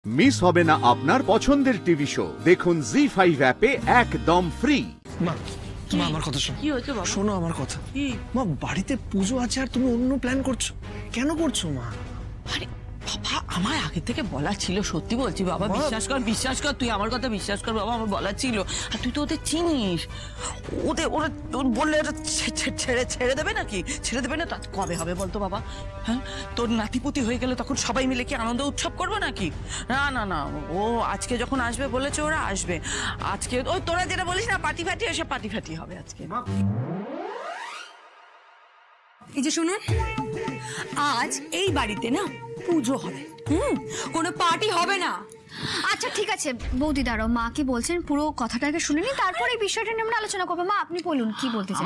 Miss হবে না আপনার পছন্দের টিভি শো। দেখুন জি5 অ্যাপে একদম ফ্রি। মা আমার কথা শোনো। কি হয়েছে বাবা? শোনো আমার কথা। মা বাড়িতে পুজো আছে আর তুমি অন্য প্ল্যান করছো, কেন করছো মা? আরে বাবা, আমার আগে থেকে বলা ছিল, সত্যি বলছি বাবা, বিশ্বাস কর, তুই আমার কথা বিশ্বাস কর বাবা, আমার বলা ছিল। আর তুই তো ওদের চিনিস, ওরা বললে ওরা ছেড়ে দেবে নাকি? ছেড়ে দেবে না? তা কবে হবে বলতো বাবা? হ্যাঁ, তোর নাতিপুতি হয়ে গেলে তখন সবাই মিলে কি আনন্দ উৎসব করবো নাকি? না, ও আজকে যখন আসবে বলেছে, ওরা আসবে আজকে। ওই তোরা যেটা বলিস না পার্টি ফাটি, এসে পার্টি ফাটি হবে আজকে। এই যে শুনুন, আজ এই বাড়িতে না পুজো হবে, কোনো পার্টি হবে না। আচ্ছা ঠিক আছে বৌদি, দাঁড়াও, মা কি বলছেন পুরো কথাটাকে শুনে নি, তারপর এই বিষয়টা নিয়ে আমরা আলোচনা করবো। মা আপনি বলুন কি বলতে চান।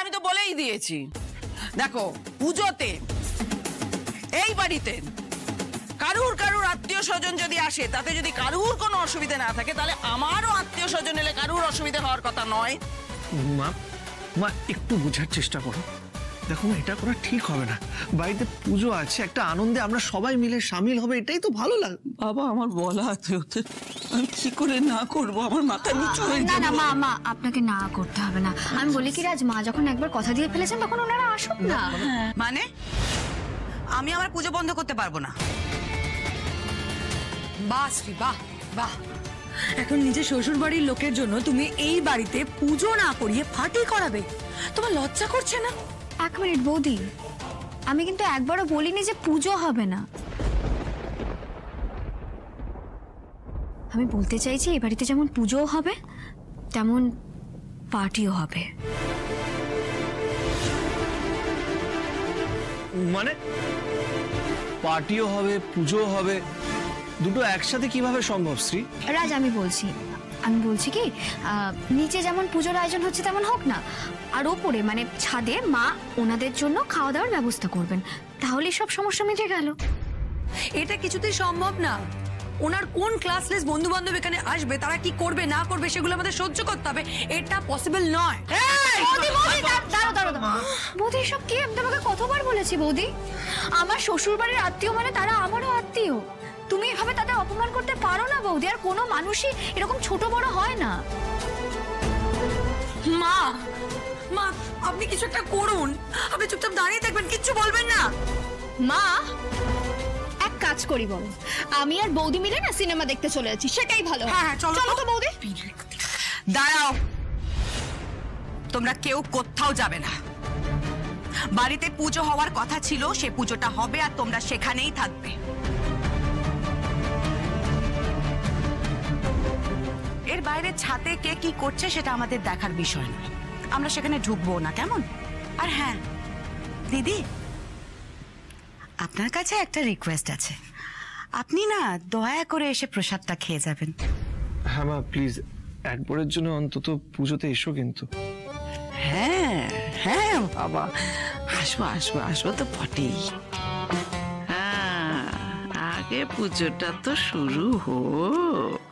আমি তো বলেই দিয়েছি। দেখো, পুজোতে এই বাড়িতে কারুর আত্মীয় স্বজন যদি আসে, তাতে যদি কারুর কোনো অসুবিধা না থাকে, তাহলে আমারও আত্মীয় স্বজন এলে কারুর অসুবিধা হওয়ার কথা নয়। মা একটু বোঝার চেষ্টা করো। দেখো এটা করা ঠিক হবে না। বাড়িতে পুজো আছে, একটা আনন্দে আমরা সবাই মিলে সামিল হবে, এটাই তো ভালো লাগে। বাবা আমার বলা আছে, আমি কি করে না করবো? আমার মাথা নিচু হয়ে যাবে। না মা আপনাকে না করতে হবে না। আমি বলি কি রাজ, মা যখন একবার কথা দিয়ে ফেলেছেন তখন ওনারা আসুক না। মানে আমি আমার পুজো বন্ধ করতে পারবো না? বাহ শ্রী বাহ, এখন নিজের শ্বশুর বাড়ির লোকের জন্য তুমি এই বাড়িতে পুজো না করিয়ে পার্টি করাবে? তোমার লজ্জা করছে না? এক মিনিট বৌদি, আমি কিন্তু একবারও বলিনি যে পুজো হবে না। আমি বলতে চাইছি এই বাড়িতে যেমন পুজোও হবে তেমন পার্টিও হবে। মানে পার্টিও হবে, পুজোও হবে, দুটো একসাথে কিভাবে সম্ভব শ্রী? রাজ আমি বলছি কি, নিচে যেমন পুজোর আয়োজন হচ্ছে তেমন হোক না, আর ওপরে মানে ছাদে মা ওনাদের জন্য খাওয়া দাওয়ার ব্যবস্থা করবেন, তাহলে সব সমস্যা মিটে গেল। এটা কিছুতেই সম্ভব না। ওনার কোন ক্লাসলেস বন্ধু বান্ধব এখানে আসবে, তারা কি করবে না করবে সেগুলো আমাদের সহ্য করতে হবে, এটা পসিবল নয়। বৌদি সব কি আমি তোমাকে কতবার বলেছি বৌদি, আমার শ্বশুর বাড়ির আত্মীয় মানে তারা আমারও আত্মীয়। তুমি এভাবে তাদের অপমান করতে পারো না বৌদি, আর কোনো মানুষই এরকম ছোট বড় হয় না। মা আপনি কিছু একটা করুন, আপনি চুপচাপ দাঁড়িয়ে থাকবেন, কিচ্ছু বলবেন না। মা এক কাজ করি, বলো আমি আর বৌদি মিলে না সিনেমা দেখতে চলে যাচ্ছি, সেটাই ভালো। হ্যাঁ চলো তো বৌদি। দাঁড়াও, তোমরা কেউ কোথাও যাবে না। বাড়িতে পুজো হওয়ার কথা ছিল, সে পুজোটা হবে আর তোমরা সেখানেই থাকবে। এর বাইরে ছাদে কে কি করছে সেটা আমাদের দেখার বিষয় নয়, আমরা সেখানে ঢুকবো না, কেমন? আর হ্যাঁ দিদি, আপনার কাছে একটা রিকোয়েস্ট আছে, আপনি না দয়া করে এসে প্রসাদটা খেয়ে যাবেন। হ্যাঁ মা প্লিজ, একবারের জন্য অন্তত পুজোতে এসো কিন্তু। হ্যাঁ বাবা, আসবো তো বটেই। আগে পুজোটা তো শুরু হোক।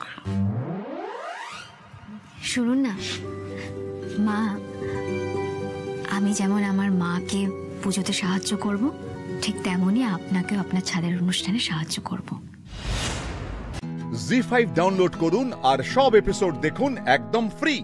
শুনুন না মা, আমি যেমন আমার মাকে পুজোতে সাহায্য করব, ঠিক তেমনই আপনাকেও আপনার ছাদের অনুষ্ঠানে সাহায্য করব। জি5 ডাউনলোড করুন আর সব এপিসোড দেখুন একদম ফ্রি।